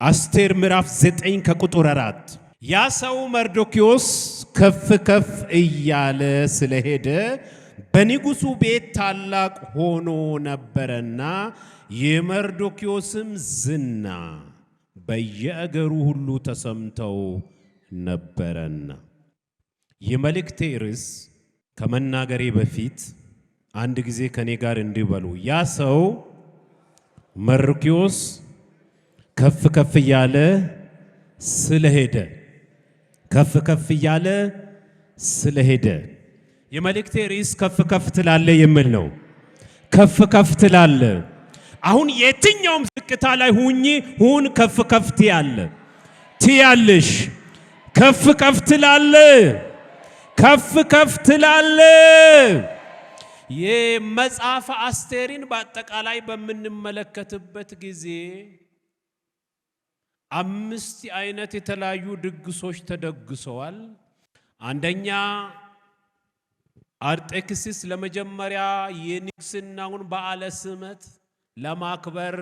አስቴር ምዕራፍ 9 ከቁጥር 4 ያ ሰው መርዶክዮስ ከፍ ከፍ እያለ ስለሄደ በንጉሱ ቤት ታላቅ ሆኖ ነበርና የመርዶክዮስም ዝና በየአገሩ ሁሉ ተሰምተው ነበርና። የመልእክቴ ርዕስ ከመናገሬ በፊት አንድ ጊዜ ከኔ ጋር እንዲበሉ ያ ሰው መርዶክዮስ ከፍ ከፍ እያለ ስለሄደ ከፍ ከፍ እያለ ስለሄደ። የመልእክቴ ርዕስ ከፍ ከፍ ትላለ የሚል ነው። ከፍ ከፍ ትላለ። አሁን የትኛውም ዝቅታ ላይ ሁን ከፍ ከፍ ትያለሽ። ከፍ ከፍ ትላለ። ከፍ ከፍ ትላለ። የመጽሐፈ አስቴርን በአጠቃላይ በምንመለከትበት ጊዜ 5 አይነት የተለያዩ ድግሶች ተደግሰዋል። አንደኛ አርጤክስስ ለመጀመሪያ የንግስናውን በዓለ ሲመት ለማክበር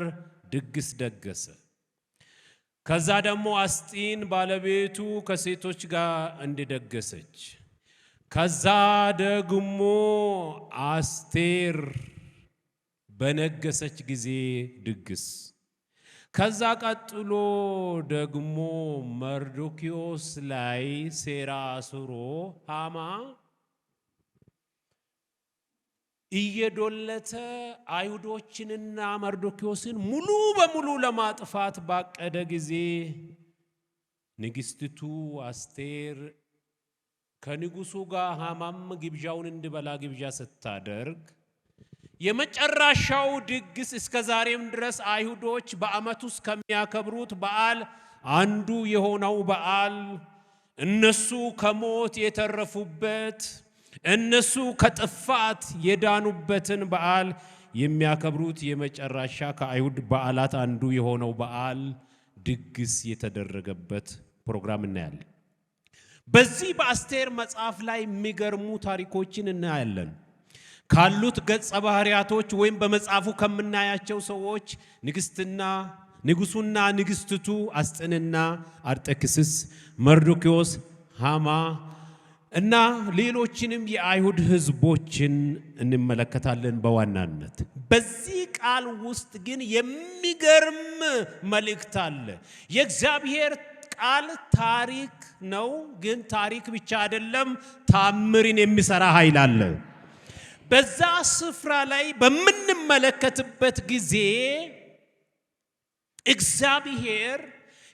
ድግስ ደገሰ። ከዛ ደግሞ አስጢን ባለቤቱ ከሴቶች ጋር እንደደገሰች፣ ከዛ ደግሞ አስቴር በነገሰች ጊዜ ድግስ፣ ከዛ ቀጥሎ ደግሞ መርዶክዮስ ላይ ሴራ አስሮ ሃማ እየዶለተ አይሁዶችንና መርዶክዮስን ሙሉ በሙሉ ለማጥፋት ባቀደ ጊዜ ንግስቲቱ አስቴር ከንጉሱ ጋር ሃማም ግብዣውን እንዲበላ ግብዣ ስታደርግ የመጨረሻው ድግስ እስከ ዛሬም ድረስ አይሁዶች በዓመት ውስጥ ከሚያከብሩት በዓል አንዱ የሆነው በዓል እነሱ ከሞት የተረፉበት እነሱ ከጥፋት የዳኑበትን በዓል የሚያከብሩት የመጨረሻ ከአይሁድ በዓላት አንዱ የሆነው በዓል ድግስ የተደረገበት ፕሮግራም እናያለን። በዚህ በአስቴር መጽሐፍ ላይ የሚገርሙ ታሪኮችን እናያለን። ካሉት ገጸ ባህሪያቶች ወይም በመጽሐፉ ከምናያቸው ሰዎች ንጉሱና ንግስቲቱ አስጢንና አርጤክስስ፣ መርዶክዮስ፣ ሃማ እና ሌሎችንም የአይሁድ ህዝቦችን እንመለከታለን። በዋናነት በዚህ ቃል ውስጥ ግን የሚገርም መልእክት አለ። የእግዚአብሔር ቃል ታሪክ ነው፣ ግን ታሪክ ብቻ አይደለም፣ ታምርን የሚሰራ ኃይል አለ። በዛ ስፍራ ላይ በምንመለከትበት ጊዜ እግዚአብሔር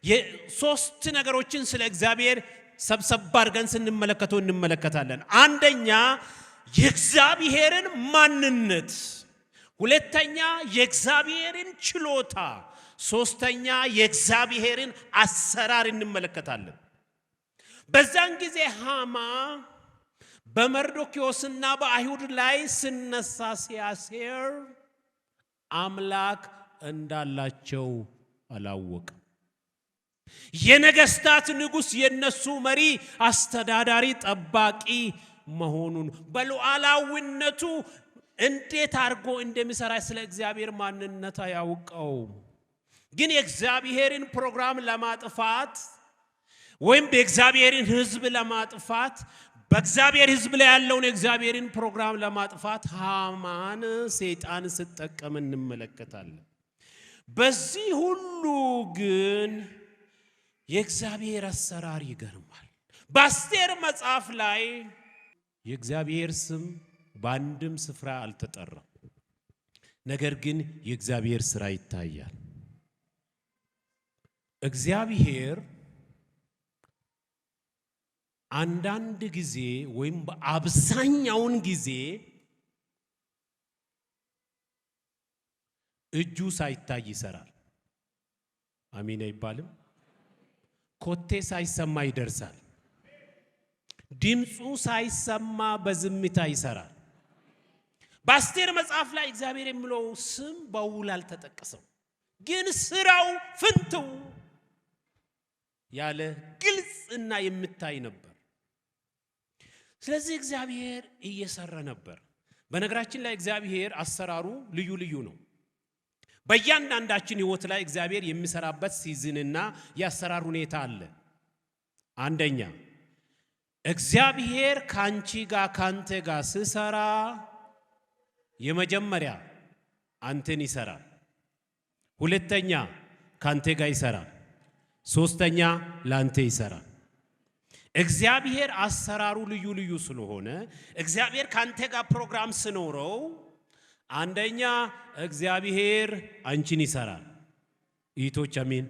የሶስት ነገሮችን ስለ እግዚአብሔር ሰብሰብ አድርገን ስንመለከተው እንመለከታለን። አንደኛ የእግዚአብሔርን ማንነት፣ ሁለተኛ የእግዚአብሔርን ችሎታ፣ ሶስተኛ የእግዚአብሔርን አሰራር እንመለከታለን። በዛን ጊዜ ሃማ በመርዶክዮስና በአይሁድ ላይ ሲነሳ ሲያሴር አምላክ እንዳላቸው አላወቀም። የነገስታት ንጉስ የነሱ መሪ፣ አስተዳዳሪ፣ ጠባቂ መሆኑን በሉዓላዊነቱ እንዴት አድርጎ እንደሚሰራ ስለ እግዚአብሔር ማንነት ያውቀው። ግን የእግዚአብሔርን ፕሮግራም ለማጥፋት ወይም በእግዚአብሔርን ህዝብ ለማጥፋት በእግዚአብሔር ህዝብ ላይ ያለውን የእግዚአብሔርን ፕሮግራም ለማጥፋት ሃማን ሰይጣን ሲጠቀም እንመለከታለን። በዚህ ሁሉ ግን የእግዚአብሔር አሰራር ይገርማል። በአስቴር መጽሐፍ ላይ የእግዚአብሔር ስም በአንድም ስፍራ አልተጠራም። ነገር ግን የእግዚአብሔር ሥራ ይታያል። እግዚአብሔር አንዳንድ ጊዜ ወይም በአብዛኛውን ጊዜ እጁ ሳይታይ ይሰራል። አሜን አይባልም? ኮቴ ሳይሰማ ይደርሳል። ድምፁ ሳይሰማ በዝምታ ይሰራል። በአስቴር መጽሐፍ ላይ እግዚአብሔር የሚለው ስም በውል አልተጠቀሰም፣ ግን ስራው ፍንትው ያለ ግልጽና የምታይ ነበር። ስለዚህ እግዚአብሔር እየሰራ ነበር። በነገራችን ላይ እግዚአብሔር አሰራሩ ልዩ ልዩ ነው። በእያንዳንዳችን ህይወት ላይ እግዚአብሔር የሚሰራበት ሲዝንና ያሰራር ሁኔታ አለ። አንደኛ እግዚአብሔር ካንተ ጋር ሲሰራ የመጀመሪያ አንተን ይሰራል። ሁለተኛ ካንተ ጋር ይሰራል። ሶስተኛ ላንተ ይሰራል። እግዚአብሔር አሰራሩ ልዩ ልዩ ስለሆነ እግዚአብሔር ካንተ ጋር ፕሮግራም ሲኖረው አንደኛ እግዚአብሔር አንቺን ይሰራል። እህቶች አሜን።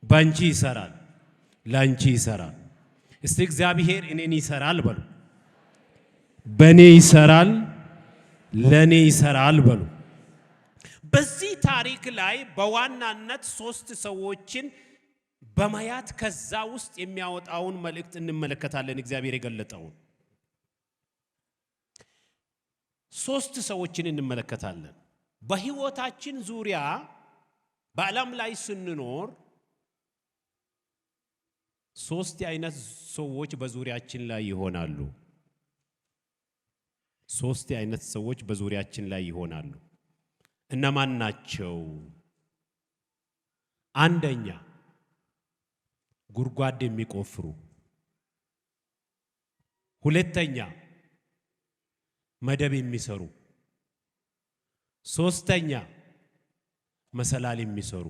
ባንቺ ይሰራል፣ ላንቺ ይሰራል። እስቲ እግዚአብሔር እኔን ይሰራል በሉ። በኔ ይሰራል፣ ለኔ ይሰራል በሉ። በዚህ ታሪክ ላይ በዋናነት 3 ሰዎችን በማያት ከዛ ውስጥ የሚያወጣውን መልእክት እንመለከታለን። እግዚአብሔር የገለጠውን 3 ሰዎችን እንመለከታለን። በህይወታችን ዙሪያ በዓለም ላይ ስንኖር 3 አይነት ሰዎች በዙሪያችን ላይ ይሆናሉ። 3 አይነት ሰዎች በዙሪያችን ላይ ይሆናሉ። እነማን ናቸው? አንደኛ ጉድጓድ የሚቆፍሩ፣ ሁለተኛ መደብ የሚሰሩ፣ ሶስተኛ መሰላል የሚሰሩ።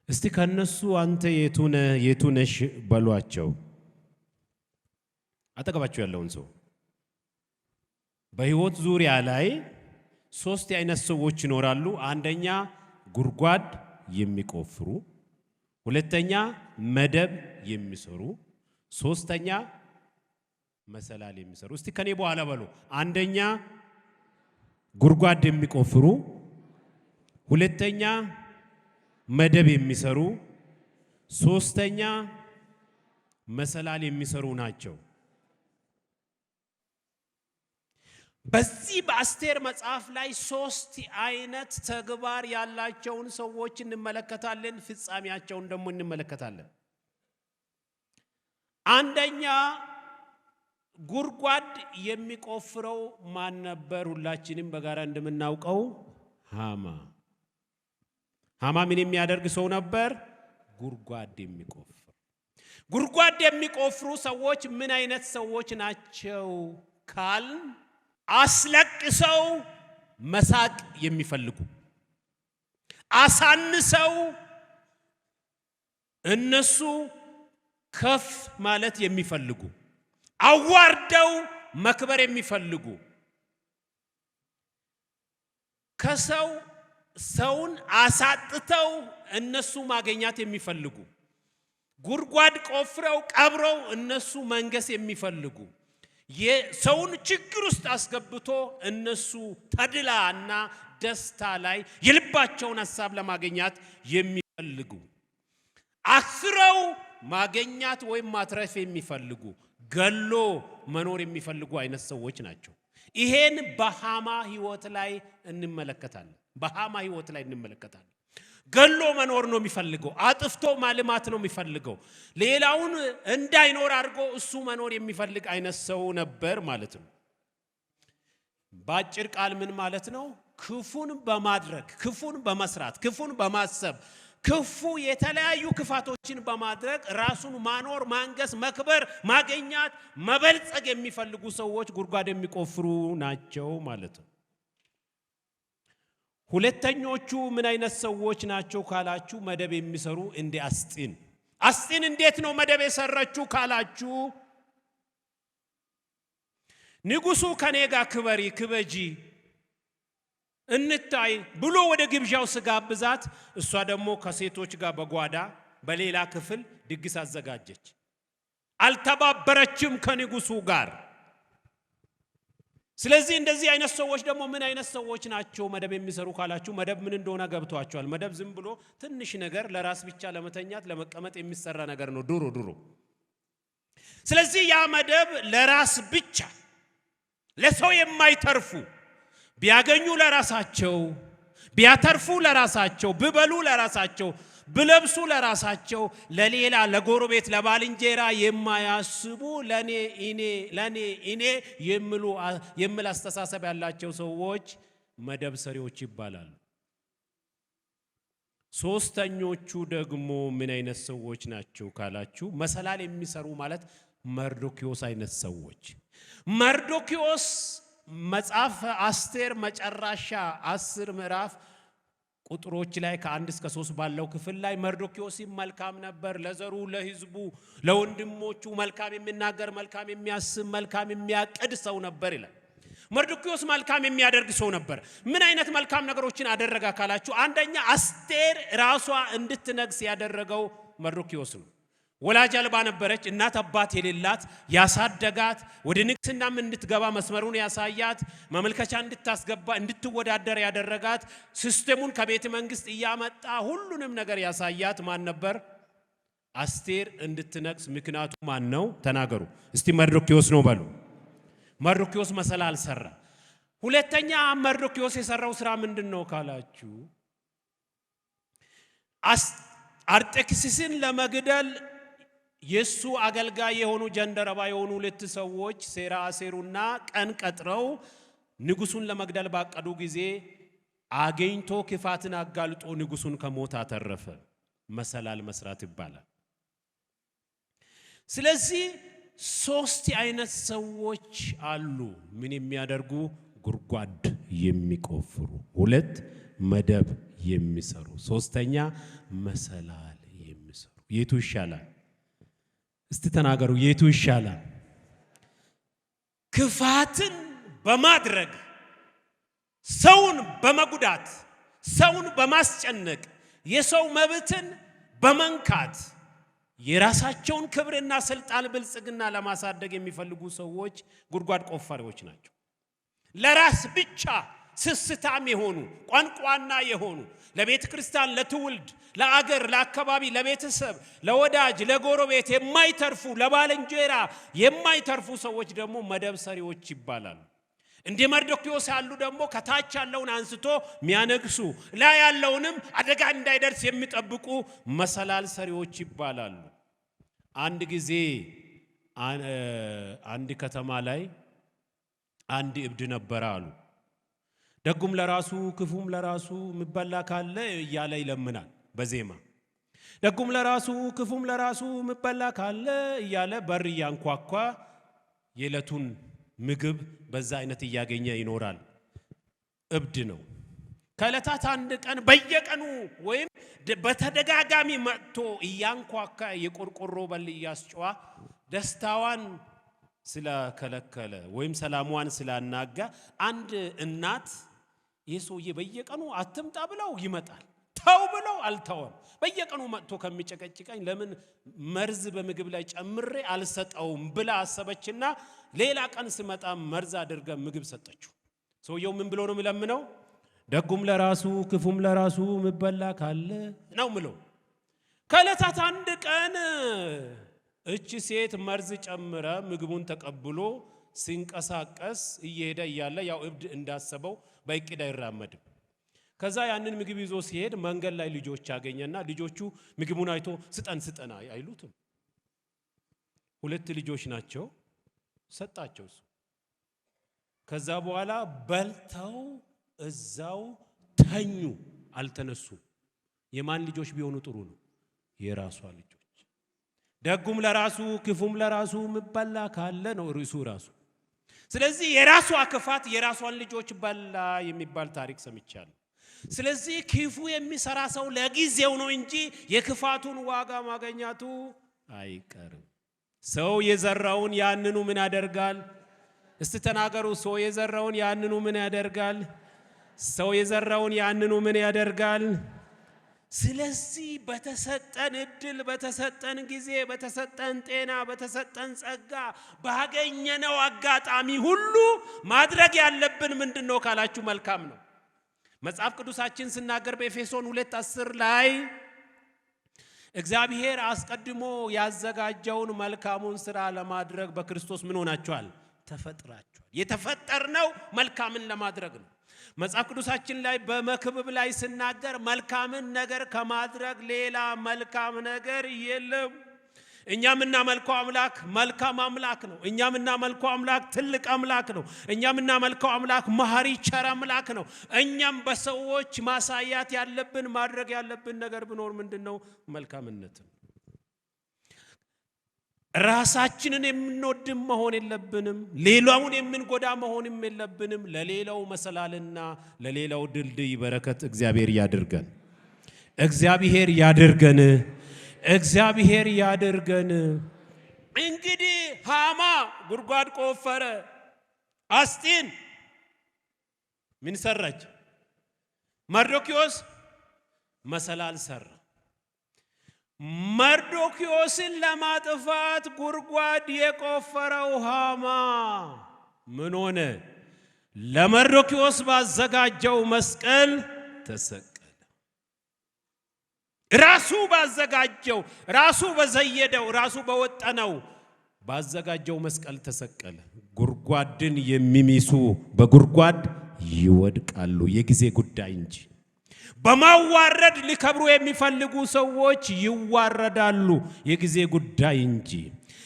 እስቲ ከነሱ አንተ የቱነሽ በሏቸው። አጠገባቸው ያለውን ሰው በህይወት ዙሪያ ላይ 3 አይነት ሰዎች ይኖራሉ። አንደኛ ጉድጓድ የሚቆፍሩ፣ ሁለተኛ መደብ የሚሰሩ፣ ሶስተኛ መሰላል የሚሰሩ። እስቲ ከኔ በኋላ በሉ። አንደኛ ጉድጓድ የሚቆፍሩ፣ ሁለተኛ መደብ የሚሰሩ፣ ሶስተኛ መሰላል የሚሰሩ ናቸው። በዚህ በአስቴር መጽሐፍ ላይ 3 አይነት ተግባር ያላቸውን ሰዎች እንመለከታለን። ፍጻሜያቸውን ደግሞ እንመለከታለን። አንደኛ ጉድጓድ የሚቆፍረው ማን ነበር? ሁላችንም በጋራ እንደምናውቀው ሃማ ምን የሚያደርግ ሰው ነበር? ጉድጓድ የሚቆፍር። ጉድጓድ የሚቆፍሩ ሰዎች ምን አይነት ሰዎች ናቸው ካል አስለቅሰው መሳቅ የሚፈልጉ፣ አሳንሰው እነሱ ከፍ ማለት የሚፈልጉ፣ አዋርደው መክበር የሚፈልጉ፣ ሰውን አሳጥተው እነሱ ማግኘት የሚፈልጉ፣ ጉድጓድ ቆፍረው ቀብረው እነሱ መንገስ የሚፈልጉ፣ የሰውን ችግር ውስጥ አስገብቶ እነሱ ተድላና ደስታ ላይ የልባቸውን ሐሳብ ለማግኘት የሚፈልጉ፣ አስረው ማግኘት ወይም ማትረፍ የሚፈልጉ፣ ገሎ መኖር የሚፈልጉ አይነት ሰዎች ናቸው። ይሄን በሃማ ህይወት ላይ እንመለከታለን። ገሎ መኖር ነው የሚፈልገው። አጥፍቶ ማልማት ነው የሚፈልገው። ሌላውን እንዳይኖር አድርጎ እሱ መኖር የሚፈልግ አይነት ሰው ነበር ማለት ነው። ባጭር ቃል ምን ማለት ነው? ክፉን በማድረግ፣ ክፉን በመስራት፣ ክፉን በማሰብ፣ ክፉ የተለያዩ ክፋቶችን በማድረግ ራሱን ማኖር፣ ማንገስ፣ መክበር፣ ማግኘት፣ መበልጸግ የሚፈልጉ ሰዎች ጉድጓድ የሚቆፍሩ ናቸው ማለት ነው። ሁለተኞቹ ምን አይነት ሰዎች ናቸው ካላችሁ፣ መደብ የሚሰሩ እንደ አስጢን እንዴት ነው መደብ የሰራችሁ ካላችሁ፣ ንጉሱ ከኔ ጋር ክበጂ እንታይ ብሎ ወደ ግብዣው ስጋብዛት፣ እሷ ደግሞ ከሴቶች ጋር በጓዳ በሌላ ክፍል ድግስ አዘጋጀች። አልተባበረችም ከንጉሱ ጋር። ስለዚህ እንደዚህ አይነት ሰዎች ደግሞ ምን አይነት ሰዎች ናቸው መደብ የሚሰሩ ካላችሁ፣ መደብ ምን እንደሆነ ገብቷቸዋል። መደብ ዝም ብሎ ትንሽ ነገር ለራስ ብቻ ለመተኛት ለመቀመጥ የሚሰራ ነገር ነው ድሮ። ስለዚህ ያ መደብ ለራስ ብቻ ለሰው የማይተርፉ፣ ቢያገኙ ለራሳቸው፣ ቢያተርፉ ለራሳቸው፣ ቢበሉ ለራሳቸው፣ ቢለብሱ ለራሳቸው፣ ለሌላ ለጎረቤት ለባልንጀራ የማያስቡ ለኔ እኔ የሚል አስተሳሰብ ያላቸው ሰዎች መደብ ሰሪዎች ይባላሉ። ሶስተኞቹ ደግሞ ምን አይነት ሰዎች ናቸው ካላችሁ መሰላል የሚሰሩ ማለት መርዶክዮስ አይነት ሰዎች። መርዶክዮስ መጽሐፈ አስቴር መጨረሻ 10 ምዕራፍ ቁጥሮች ላይ ከ1 እስከ 3 ባለው ክፍል ላይ መርዶክዮስ መልካም ነበር፣ ለዘሩ ለሕዝቡ ለወንድሞቹ መልካም የሚናገር መልካም የሚያስብ መልካም የሚያቅድ ሰው ነበር ይላል። መርዶክዮስ መልካም የሚያደርግ ሰው ነበር። ምን አይነት መልካም ነገሮችን አደረገ ካላችሁ አንደኛ አስቴር ራሷ እንድትነግስ ያደረገው መርዶክዮስ ነው። ወላጅ አልባ ነበረች፣ እናት አባት የሌላት ያሳደጋት፣ ወደ ንግስናም እንድትገባ መስመሩን ያሳያት፣ መመልከቻ እንድታስገባ እንድትወዳደር ያደረጋት፣ ሲስተሙን ከቤተ መንግስት እያመጣ ሁሉንም ነገር ያሳያት ማን ነበር? አስቴር እንድትነግስ ምክንያቱ ማን ነው? ተናገሩ እስቲ። መርዶክዮስ ነው በሉ። መርዶክዮስ መሰላል ሰራ። ሁለተኛ መርዶክዮስ የሰራው ስራ ምንድነው ካላችሁ አርጤክስስን ለመግደል የሱ አገልጋይ የሆኑ ጀንደረባ የሆኑ 2 ሰዎች ሴራ አሴሩና ቀን ቀጥረው ንጉሱን ለመግደል ባቀዱ ጊዜ አገኝቶ ክፋትን አጋልጦ ንጉሱን ከሞት አተረፈ። መሰላል መስራት ይባላል። ስለዚህ 3 አይነት ሰዎች አሉ። ምን የሚያደርጉ? ጉድጓድ የሚቆፍሩ፣ 2 መደብ የሚሰሩ፣ 3ኛ መሰላል የሚሰሩ። የቱ ይሻላል? እስቲ ተናገሩ። የቱ ይሻላል? ክፋትን በማድረግ ሰውን በመጉዳት ሰውን በማስጨነቅ የሰው መብትን በመንካት የራሳቸውን ክብርና ስልጣን ብልጽግና ለማሳደግ የሚፈልጉ ሰዎች ጉድጓድ ቆፋሪዎች ናቸው። ለራስ ብቻ ስስታም የሆኑ ቋንቋና የሆኑ ለቤተ ክርስቲያን ለትውልድ ለአገር ለአካባቢ ለቤተሰብ ለወዳጅ ለጎረቤት የማይተርፉ ለባልንጀራ የማይተርፉ ሰዎች ደግሞ መደብ ሰሪዎች ይባላሉ። እንደ መርዶክዮስ ያሉ ደግሞ ከታች ያለውን አንስቶ የሚያነግሱ ላይ ያለውንም አደጋ እንዳይደርስ የሚጠብቁ መሰላል ሰሪዎች ይባላሉ። አንድ ጊዜ አንድ ከተማ ላይ አንድ እብድ ነበር አሉ። ደጉም ለራሱ ክፉም ለራሱ ምበላ ካለ እያለ ይለምናል በዜማ። ደጉም ለራሱ ክፉም ለራሱ ምበላ ካለ እያለ በር ያንኳኳ የዕለቱን ምግብ በዛ አይነት እያገኘ ይኖራል። እብድ ነው። ከዕለታት አንድ ቀን በየቀኑ ወይም በተደጋጋሚ መጥቶ እያንኳካ የቆርቆሮ በል እያስጨዋ ደስታዋን ስለከለከለ ወይም ሰላሟን ስላናጋ አንድ እናት የሰውዬ በየቀኑ አትምጣ ብለው ይመጣል፣ ተው ብለው አልተወም። በየቀኑ መጥቶ ከሚጨቀጭቀኝ ለምን መርዝ በምግብ ላይ ጨምሬ አልሰጠውም ብላ አሰበችና ሌላ ቀን ሲመጣ መርዝ አድርጋ ምግብ ሰጠችው። ሰውየው ምን ብሎ ነው የሚለምነው? ደጉም ለራሱ ክፉም ለራሱ ምበላ ካለ ነው ምለው። ከዕለታት አንድ ቀን እቺ ሴት መርዝ ጨምረ ምግቡን ተቀብሎ ሲንቀሳቀስ እየሄደ እያለ ያው እብድ እንዳሰበው በእቅድ አይራመድም። ከዛ ያንን ምግብ ይዞ ሲሄድ መንገድ ላይ ልጆች ያገኘና ልጆቹ ምግቡን አይቶ ስጠን ስጠና አይሉትም። 2 ልጆች ናቸው፣ ሰጣቸው። ከዛ በኋላ በልተው እዛው ተኙ፣ አልተነሱ። የማን ልጆች ቢሆኑ ጥሩ ነው? የራሷ ልጆች። ደጉም ለራሱ ክፉም ለራሱ ምበላ ካለ ነው ርዕሱ ራሱ። ስለዚህ የራሷ ክፋት የራሷን ልጆች በላ የሚባል ታሪክ ሰምቻለሁ። ስለዚህ ክፉ የሚሰራ ሰው ለጊዜው ነው እንጂ የክፋቱን ዋጋ ማግኘቱ አይቀርም። ሰው የዘራውን ያንኑ ምን ያደርጋል? እስቲ ተናገሩ። ሰው የዘራውን ያንኑ ምን ያደርጋል? ሰው የዘራውን ያንኑ ምን ያደርጋል? ስለዚህ በተሰጠን እድል በተሰጠን ጊዜ በተሰጠን ጤና በተሰጠን ጸጋ ባገኘነው አጋጣሚ ሁሉ ማድረግ ያለብን ምንድነው ካላችሁ መልካም ነው። መጽሐፍ ቅዱሳችን ሲናገር በኤፌሶን 2:10 ላይ እግዚአብሔር አስቀድሞ ያዘጋጀውን መልካሙን ሥራ ለማድረግ በክርስቶስ ምን ሆናችኋል? ተፈጥራችኋል። የተፈጠርነው መልካምን ለማድረግ ነው። መጽሐፍ ቅዱሳችን ላይ በመክብብ ላይ ሲናገር መልካምን ነገር ከማድረግ ሌላ መልካም ነገር የለም። እኛ የምናመልከው አምላክ መልካም አምላክ ነው። እኛ የምናመልከው አምላክ ትልቅ አምላክ ነው። እኛ የምናመልከው አምላክ መሐሪ ቸር አምላክ ነው። እኛም በሰዎች ማሳያት ያለብን ማድረግ ያለብን ነገር ቢኖር ምንድነው? መልካምነት። ራሳችንን የምንወድ መሆን የለብንም። ሌላውን የምንጎዳ መሆንም የለብንም። ለሌላው መሰላልና ለሌላው ድልድይ በረከት እግዚአብሔር ያድርገን። እግዚአብሔር ያድርገን። እግዚአብሔር ያድርገን። እንግዲህ ሃማ ጉድጓድ ቆፈረ። አስጢን ምን ሰራች? መርዶክዮስ መሰላል ሰራ። መርዶክዮስን ለማጥፋት ጉድጓድ የቆፈረው ሃማ ምን ሆነ? ለመርዶክዮስ ባዘጋጀው መስቀል ተሰቀለ። ራሱ ባዘጋጀው፣ ራሱ በዘየደው፣ ራሱ በወጠነው ባዘጋጀው መስቀል ተሰቀለ። ጉድጓድን የሚሚሱ በጉድጓድ ይወድቃሉ፣ የጊዜ ጉዳይ እንጂ። በማዋረድ ሊከብሩ የሚፈልጉ ሰዎች ይዋረዳሉ፣ የጊዜ ጉዳይ እንጂ።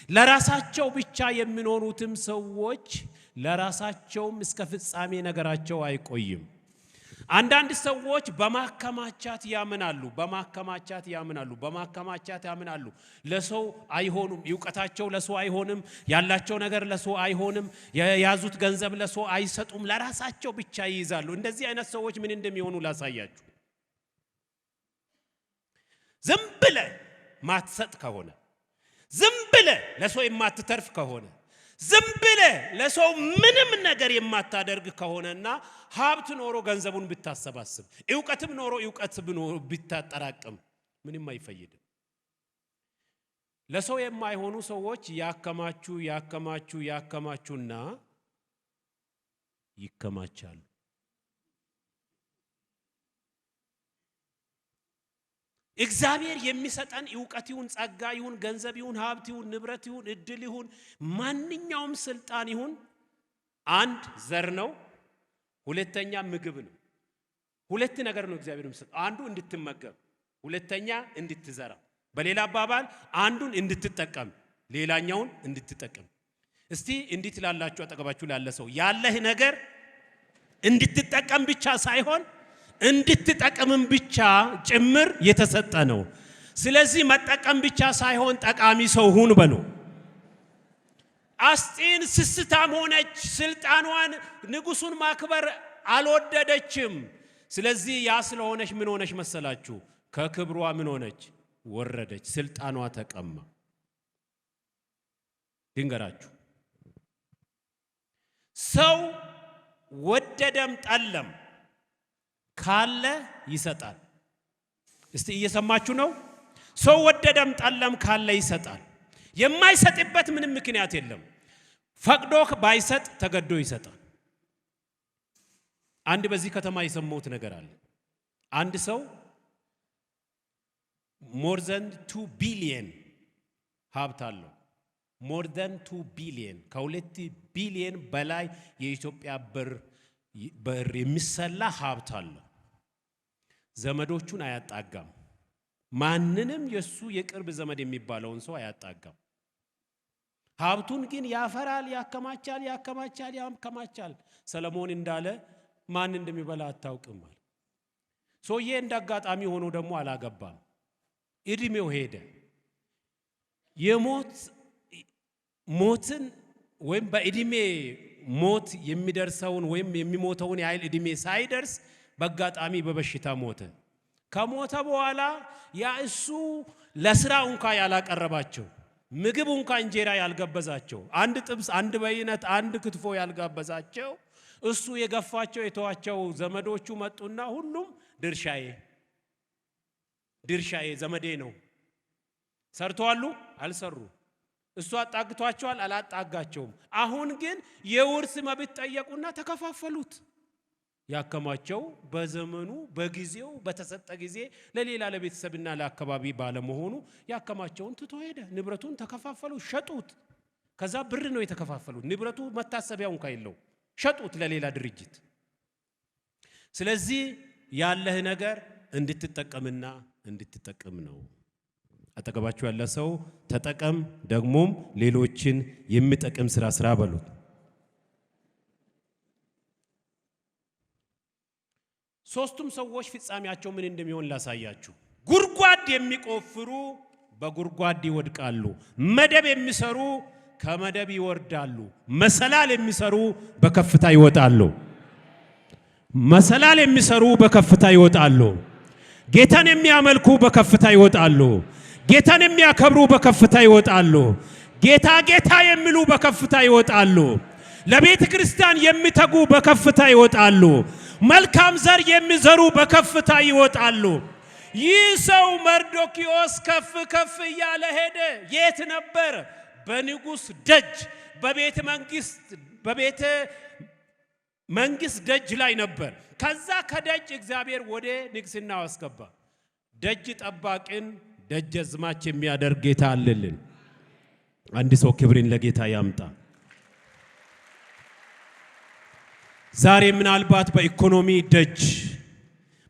ለራሳቸው ብቻ የሚኖሩትም ሰዎች ለራሳቸውም እስከ ፍጻሜ ነገራቸው አይቆይም። አንዳንድ ሰዎች በማከማቻት ያምናሉ። ለሰው አይሆኑም። ዕውቀታቸው ለሰው አይሆንም። ያላቸው ነገር ለሰው አይሆንም። የያዙት ገንዘብ ለሰው አይሰጡም። ለራሳቸው ብቻ ይይዛሉ። እንደዚህ አይነት ሰዎች ምን እንደሚሆኑ ላሳያችሁ። ዝም ብለህ ማትሰጥ ከሆነ፣ ዝም ብለህ ለሰው የማትተርፍ ከሆነ፣ ዝም ብለህ ለሰው ምንም ነገር የማታደርግ ከሆነና ሀብት ኖሮ ገንዘቡን ብታሰባስብ፣ ዕውቀትም ኖሮ ዕውቀት ብታጠራቅም ምንም አይፈይድም። ለሰው የማይሆኑ ሰዎች ያከማቹና ይከማቻሉ። እግዚአብሔር የሚሰጠን ዕውቀት ይሁን፣ ጸጋ ይሁን፣ ገንዘብ ይሁን፣ ሀብት ይሁን፣ ንብረት ይሁን፣ እድል ይሁን፣ ማንኛውም ስልጣን ይሁን፣ አንድ ዘር ነው፣ ሁለተኛ ምግብ ነው። ሁለት ነገር ነው እግዚአብሔር የሚሰጠው። አንዱ እንድትመገብ፣ ሁለተኛ እንድትዘራ። በሌላ አባባል አንዱን እንድትጠቀም፣ ሌላኛውን እንድትጠቀም። እስቲ እንዴት ላላችሁ አጠገባችሁ ላለ ሰው ያለህ ነገር እንድትጠቀም ብቻ ሳይሆን እንድትጠቀምም ብቻ ጭምር የተሰጠ ነው። ስለዚህ መጠቀም ብቻ ሳይሆን ጠቃሚ ሰው ሁን በሉ። አስጢን ስስታም ሆነች። ስልጣኗን ንጉሱን ማክበር አልወደደችም። ስለዚህ ያ ስለሆነች ምን ሆነች መሰላችሁ? ከክብሯ ምን ሆነች? ወረደች። ስልጣኗ ተቀማ። ድንገራችሁ ሰው ወደደም ጠለም ካለ ይሰጣል። እስቲ እየሰማችሁ ነው? ሰው ወደደም ጠለም ካለ ይሰጣል። የማይሰጥበት ምንም ምክንያት የለም። ፈቅዶ ባይሰጥ ተገዶ ይሰጣል። አንድ በዚህ ከተማ የሰማሁት ነገር አለ። አንድ ሰው more than 2 ቢሊየን ሀብት አለው። more than 2 ቢሊየን፣ ከ2 ቢሊየን በላይ የኢትዮጵያ ብር የሚሰላ ሀብት አለው። ዘመዶቹን አያጣጋም። ማንንም የሱ የቅርብ ዘመድ የሚባለውን ሰው አያጣጋም። ሀብቱን ግን ያፈራል፣ ያከማቻል። ሰለሞን እንዳለ ማን እንደሚበላ አታውቅም ማለት። ሰውዬ እንዳጋጣሚ ሆኖ ደግሞ አላገባም። እድሜው ሄደ። ሞትን ወይም በእድሜ ሞት የሚደርሰውን ወይም የሚሞተውን ያህል እድሜ ሳይደርስ በአጋጣሚ በበሽታ ሞተ። ከሞተ በኋላ ያ እሱ ለስራ እንኳን ያላቀረባቸው፣ ምግብ እንኳን እንጀራ ያልጋበዛቸው፣ አንድ ጥብስ፣ አንድ በይነት፣ አንድ ክትፎ ያልጋበዛቸው፣ እሱ የገፋቸው የተዋቸው ዘመዶቹ መጡና ሁሉም ድርሻዬ ዘመዴ ነው። ሰርተዋሉ? አልሰሩ። እሱ አጣግቷቸዋል? አላጣጋቸውም። አሁን ግን የውርስ መብት ጠየቁና ተከፋፈሉት። ያከማቸው በዘመኑ በጊዜው በተሰጠ ጊዜ ለሌላ ለቤተሰብና ለአካባቢ ባለመሆኑ ያከማቸውን ትቶ ሄደ። ንብረቱን ተከፋፈሉ፣ ሸጡት። ከዛ ብር ነው የተከፋፈሉት። ንብረቱ መታሰቢያው እንኳን የለው፣ ሸጡት ለሌላ ድርጅት። ስለዚህ ያለህ ነገር እንድትጠቀምና እንድትጠቀም ነው። አጠገባችሁ ያለ ሰው ተጠቀም ደግሞም ሌሎችን የሚጠቅም ስራ በሉት። ሶስቱም ሰዎች ፍጻሜያቸው ምን እንደሚሆን ላሳያችሁ። ጉድጓድ የሚቆፍሩ በጉድጓድ ይወድቃሉ፣ መደብ የሚሰሩ ከመደብ ይወርዳሉ፣ መሰላል የሚሰሩ በከፍታ ይወጣሉ። መሰላል የሚሰሩ በከፍታ ይወጣሉ። ጌታን የሚያመልኩ በከፍታ ይወጣሉ። ጌታን የሚያከብሩ በከፍታ ይወጣሉ። ጌታ የሚሉ በከፍታ ይወጣሉ። ለቤተ ክርስቲያን የሚተጉ በከፍታ ይወጣሉ። መልካም ዘር የሚዘሩ በከፍታ ይወጣሉ። ይህ ሰው መርዶክዮስ ከፍ እያለ ሄደ። የት ነበር? በንጉስ ደጅ፣ በቤተ መንግስት ደጅ ላይ ነበር። ከዛ ከደጅ እግዚአብሔር ወደ ንግስናው አስገባ። ደጅ ጠባቂን ደጃዝማች የሚያደርግ ጌታ አለልን። አንድ ሰው ክብርን ለጌታ ያምጣ። ዛሬ ምናልባት በኢኮኖሚ ደጅ፣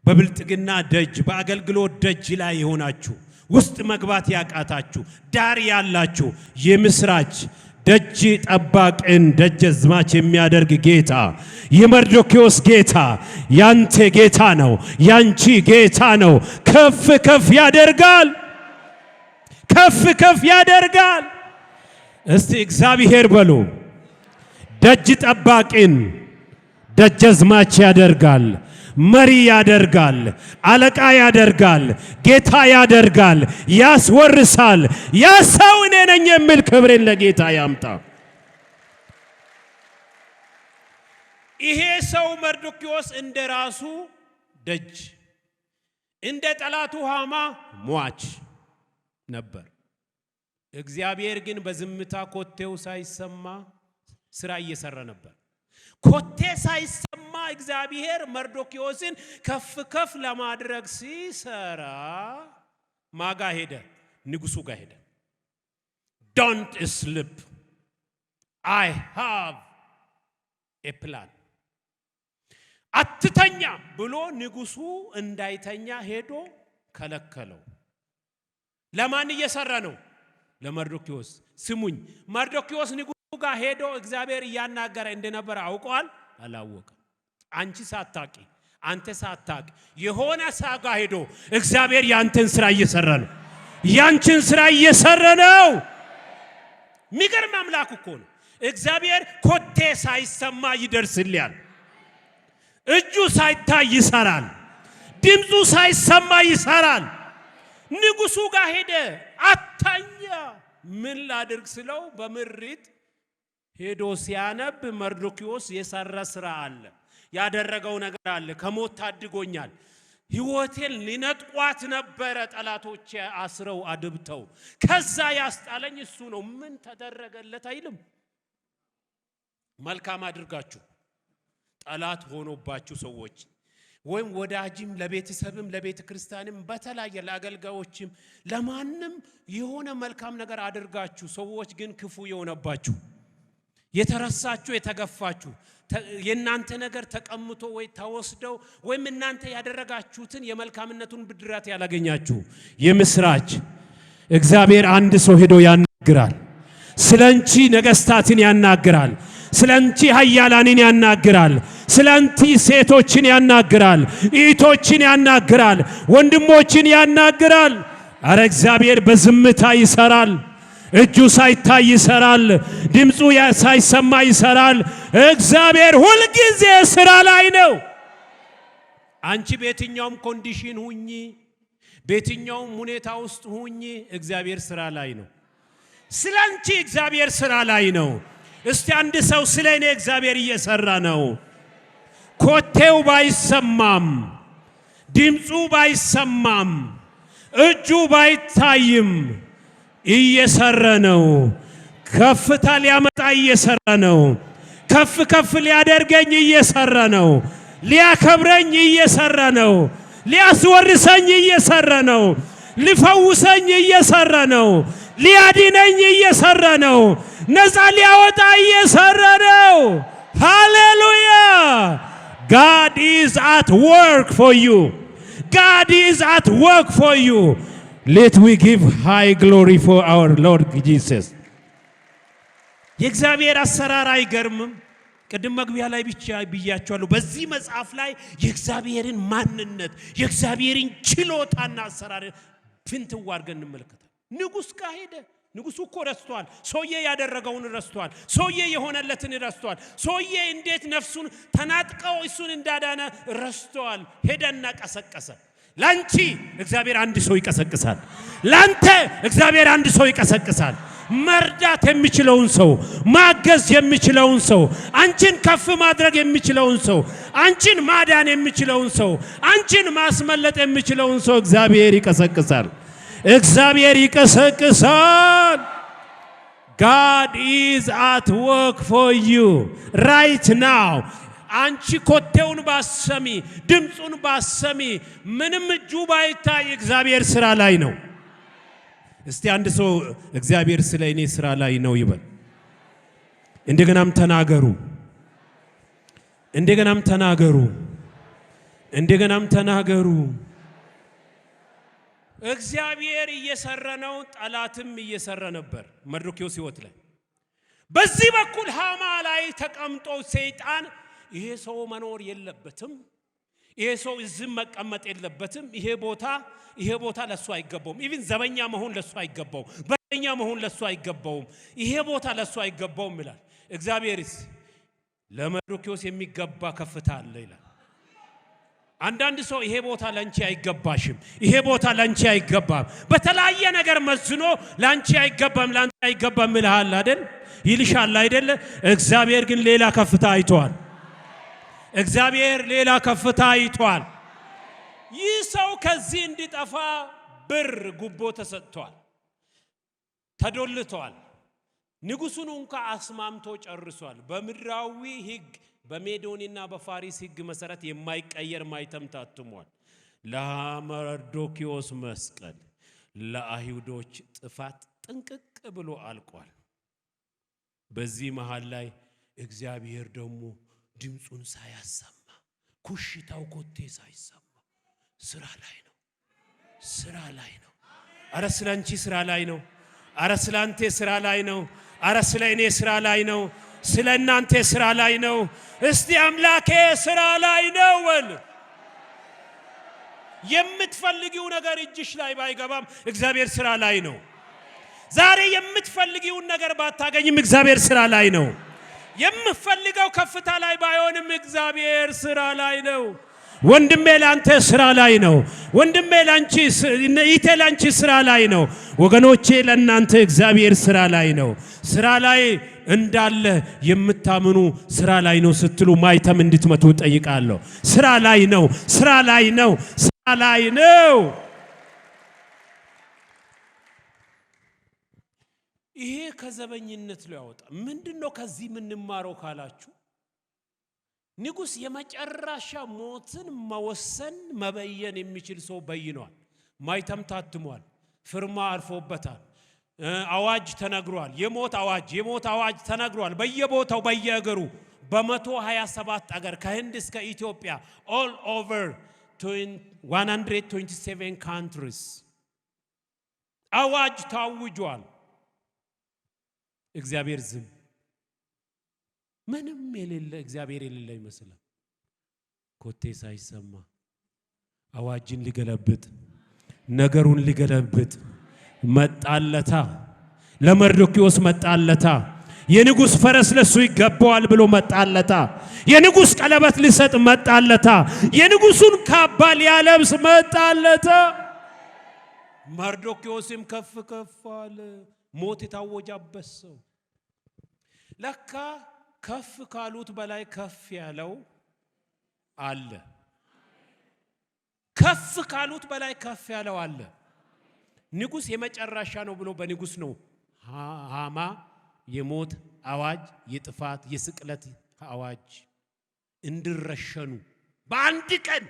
በብልጥግና ደጅ፣ በአገልግሎት ደጅ ላይ የሆናችሁ ውስጥ መግባት ያቃታችሁ ዳር ያላችሁ የምስራች ደጅ ጠባቂን ደጃዝማች የሚያደርግ ጌታ የመርዶክዮስ ጌታ ያንተ ጌታ ነው፣ ያንቺ ጌታ ነው። ከፍ ያደርጋል፣ ከፍ ያደርጋል። እስቲ እግዚአብሔር በሉ። ደጅ ጠባቂን ደጃዝማች ያደርጋል፣ መሪ ያደርጋል፣ አለቃ ያደርጋል፣ ጌታ ያደርጋል፣ ያስወርሳል። ያ ሰው እኔ ነኝ የሚል ክብርን ለጌታ ያምጣ። ይሄ ሰው መርዶክዮስ እንደ ራሱ ደጅ፣ እንደ ጠላቱ ሃማ ሟች ነበር። እግዚአብሔር ግን በዝምታ ኮቴው ሳይሰማ ስራ እየሰራ ነበር። ኮቴ ሳይሰማ እግዚአብሔር መርዶክዮስን ከፍ ለማድረግ ሲሰራ ማጋ ሄደ? ንጉሱ ጋር ሄደ። Don't sleep, I have a plan። አትተኛ ብሎ ንጉሱ እንዳይተኛ ሄዶ ከለከለው። ለማን እየሰራ ነው? ለመርዶክዮስ። ስሙኝ፣ መርዶክዮስ ንጉሱ ጋር ሄዶ እግዚአብሔር ያናገረ እንደነበር አውቋል? አላወቀም። አንቺ ሳታቂ፣ አንተ ሳታቂ የሆነ ሳጋ ሄዶ እግዚአብሔር ያንተን ስራ እየሰራ ነው፣ ያንቺን ስራ እየሰራ ነው። ሚገርም አምላክ እኮ ነው እግዚአብሔር። ኮቴ ሳይሰማ ይደርስልያል፣ እጁ ሳይታይ ይሰራል፣ ድምፁ ሳይሰማ ይሰራል። ንጉሱ ጋር ሄደ። አታኛ ምን ላድርግ ስለው በምሪት ሄዶ ሲያነብ መርዶክዮስ የሰራ ስራ አለ፣ ያደረገው ነገር አለ። ከሞት ታድጎኛል። ሕይወቴን ሊነጥቋት ነበረ ጠላቶቼ አስረው አድብተው፣ ከዛ ያስጣለኝ እሱ ነው። ምን ተደረገለት አይልም። መልካም አድርጋችሁ ጠላት ሆኖባችሁ ሰዎች ወይም ወዳጅም ለቤተሰብም ለቤተ ክርስቲያንም በተለያየ ለአገልጋዮችም ለማንም የሆነ መልካም ነገር አድርጋችሁ ሰዎች ግን ክፉ የሆነባችሁ የተረሳችሁ የተገፋችሁ የናንተ ነገር ተቀምጦ ወይ ተወስደው ወይም እናንተ ያደረጋችሁትን የመልካምነቱን ብድራት ያላገኛችሁ የምስራች እግዚአብሔር አንድ ሰው ሄዶ ያናግራል። ስለንቺ ነገስታትን ያናግራል። ስለንቺ ኃያላንን ያናግራል። ስለንቲ ሴቶችን ያናግራል። እህቶችን ያናግራል። ወንድሞችን ያናግራል። አረ እግዚአብሔር በዝምታ ይሰራል። እጁ ሳይታይ ይሰራል። ድምፁ ሳይሰማ ይሰራል። እግዚአብሔር ሁሉ ጊዜ ስራ ላይ ነው። አንቺ በየትኛውም ኮንዲሽን ሁኚ፣ በየትኛውም ሁኔታ ውስጥ ሁኚ፣ እግዚአብሔር ስራ ላይ ነው። ስለንቺ እግዚአብሔር ስራ ላይ ነው። እስቲ አንድ ሰው ስለኔ እግዚአብሔር እየሰራ ነው። ኮቴው ባይሰማም፣ ድምፁ ባይሰማም፣ እጁ ባይታይም እየሰራ ነው። ከፍታ ሊያመጣ እየሰራ ነው። ከፍ ሊያደርገኝ እየሰራ ነው። ሊያከብረኝ እየሰራ ነው። ሊያስወርሰኝ እየሰራ ነው። ሊፈውሰኝ እየሰራ ነው። ሊያድነኝ እየሰራ ነው። ነፃ ሊያወጣ እየሰራ ነው። ሃሌሉያ! God is at work for you. God is at work for you. Let we give high glory for our Lord Jesus. የእግዚአብሔር አሰራር አይገርምም? ቅድም መግቢያ ላይ ብቻ ብያቸዋለሁ። በዚህ መጽሐፍ ላይ የእግዚአብሔርን ማንነት የእግዚአብሔርን ችሎታና አሰራር ፍንትው አድርገን እንመለከታለን። ንጉሥ ጋር ሄደ። ንጉሡ እኮ ረስቷል። ሰውዬ ያደረገውን ረስቷል። ሰውዬ የሆነለትን ረስቷል። ሰውዬ እንዴት ነፍሱን ተናጥቀው እሱን እንዳዳነ ረስቷል። ሄደና ቀሰቀሰ። ላንቺ እግዚአብሔር አንድ ሰው ይቀሰቅሳል። ላንተ እግዚአብሔር አንድ ሰው ይቀሰቅሳል። መርዳት የሚችለውን ሰው፣ ማገዝ የሚችለውን ሰው፣ አንቺን ከፍ ማድረግ የሚችለውን ሰው፣ አንቺን ማዳን የሚችለውን ሰው፣ አንቺን ማስመለጥ የሚችለውን ሰው እግዚአብሔር ይቀሰቅሳል። እግዚአብሔር ይቀሰቅሳል። God is at work for you right now. አንቺ ኮቴውን ባሰሚ ድምጹን ባሰሚ ምንም እጁ ባይታይ እግዚአብሔር ስራ ላይ ነው። እስቲ አንድ ሰው እግዚአብሔር ስለ እኔ ስራ ላይ ነው ይበል። እንደገናም ተናገሩ። እንደገናም ተናገሩ። እንደገናም ተናገሩ። እግዚአብሔር እየሰራ ነው፣ ጠላትም እየሰራ ነበር መርዶክዮስ ሕይወት ላይ። በዚህ በኩል ሃማ ላይ ተቀምጦ ሰይጣን ይሄ ሰው መኖር የለበትም፣ ይሄ ሰው እዚህ መቀመጥ የለበትም፣ ይሄ ቦታ ለሱ አይገባውም፣ ኢቭን ዘበኛ መሆን ለሱ አይገባውም፣ በረኛ መሆን ለሱ አይገባውም፣ ይሄ ቦታ ለሱ አይገባውም ይላል። እግዚአብሔርስ ለመርዶክዮስ የሚገባ ከፍታ አለ ይላል። አንዳንድ ሰው ይሄ ቦታ ላንቺ አይገባሽም፣ ይሄ ቦታ ላንቺ አይገባም፣ በተለያየ ነገር መዝኖ ላንቺ አይገባም፣ ላንቺ አይገባም ይልሃል አይደል? ይልሻል አይደል? እግዚአብሔር ግን ሌላ ከፍታ አይቷል። እግዚአብሔር ሌላ ከፍታ አይቷል። ይህ ሰው ከዚህ እንዲጠፋ ብር ጉቦ ተሰጥቷል፣ ተዶልቷል። ንጉሡን እንኳን አስማምቶ ጨርሷል። በምድራዊ ሕግ በሜዶንና በፋሪስ ሕግ መሰረት የማይቀየር ማይተም ታትሟል። ለመርዶክዮስ መስቀል ለአይሁዶች ጥፋት ጥንቅቅ ብሎ አልቋል። በዚህ መሃል ላይ እግዚአብሔር ደግሞ ድምጹን ሳያሰማ ኩሽታው ኮቴ ሳይሰማ ስራ ላይ ነው። ስራ ላይ ነው። አረ ስላንቺ ስራ ላይ ነው። አረ ስላንተ ስራ ላይ ነው። አረ ስለ እኔ ስራ ላይ ነው። ስለ እናንተ ስራ ላይ ነው። እስቲ አምላኬ ስራ ላይ ነው ወል የምትፈልጊው ነገር እጅሽ ላይ ባይገባም እግዚአብሔር ስራ ላይ ነው። ዛሬ የምትፈልጊውን ነገር ባታገኝም እግዚአብሔር ስራ ላይ ነው። የምትፈልገው ከፍታ ላይ ባይሆንም እግዚአብሔር ስራ ላይ ነው። ወንድሜ ላንተ ስራ ላይ ነው። ወንድሜ ላንቺ ይቴ ላንቺ ስራ ላይ ነው። ወገኖቼ ለናንተ እግዚአብሔር ስራ ላይ ነው። ስራ ላይ እንዳለ የምታምኑ ስራ ላይ ነው ስትሉ ማይተም እንድትመቱ ጠይቃለሁ። ስራ ላይ ነው። ስራ ላይ ነው። ስራ ላይ ነው። ይሄ ከዘበኝነት ነው ያወጣ። ምንድነው ከዚህ የምንማረው ካላችሁ ንጉሥ የመጨረሻ ሞትን መወሰን መበየን የሚችል ሰው በይኗል። ማይተም ታትሟል። ፍርማ አርፎበታል። አዋጅ ተነግሯል። የሞት አዋጅ ተነግሯል። በየቦታው በየአገሩ በ127 አገር ከህንድ እስከ ኢትዮጵያ all over 127 countries አዋጅ ታውጇል። እግዚአብሔር ዝም። ምንም የሌለ እግዚአብሔር የሌለ ይመስላል። ኮቴ ሳይሰማ አዋጅን ሊገለብጥ ነገሩን ሊገለብጥ መጣለታ። ለመርዶክዮስ መጣለታ። የንጉሥ ፈረስ ለሱ ይገባዋል ብሎ መጣለታ። የንጉሥ ቀለበት ሊሰጥ መጣለታ። የንጉሡን ካባ ሊያለብስ መጣለታ። መርዶክዮስም ከፍ አለ። ሞት የታወጀበት ሰው ለካ ከፍ ካሉት በላይ ከፍ ያለው አለ። ከፍ ካሉት በላይ ከፍ ያለው አለ። ንጉሥ የመጨረሻ ነው ብሎ በንጉሥ ነው ሃማ የሞት አዋጅ፣ የጥፋት የስቅለት አዋጅ እንዲረሸኑ በአንድ ቀን